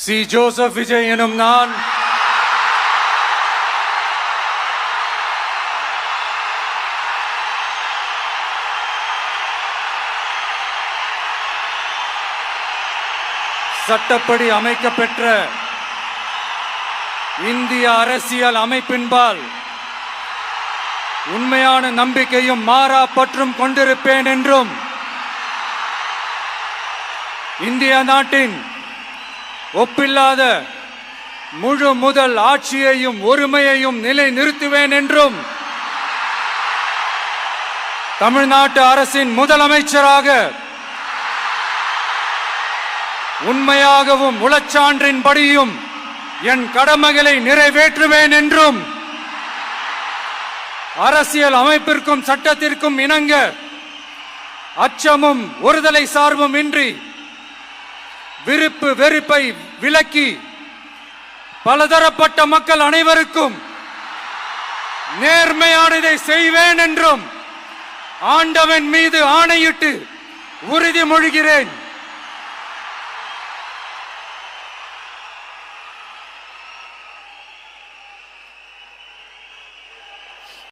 C. Joseph Vijay எனும் நான் சட்டப்படி அமைக்கப்பெற்ற இந்திய அரசியல் அமைப்பின்பால் உண்மையான நம்பிக்கையும் மாறா பற்றும் கொண்டிருப்பேன் என்றும் இந்திய நாட்டின் ஒப்பில்லாத முழு முதல் ஆட்சியையும் ஒருமையையும் நிலை நிறுத்துவேன் என்றும் தமிழ்நாட்டு அரசின் முதலமைச்சராக உண்மையாகவும் உளச்சான்றின்படியும் என் கடமைகளை நிறைவேற்றுவேன் என்றும் அரசியல் அமைப்பிற்கும் சட்டத்திற்கும் இணங்க அச்சமும் ஒருதலை சார்பும் இன்றி விருப்பு வெறுப்பை விலக்கி பலதரப்பட்ட மக்கள் அனைவருக்கும் நேர்மையானதை செய்வேன் என்றும் ஆண்டவன் மீது ஆணையிட்டு உறுதிமொழிகிறேன்.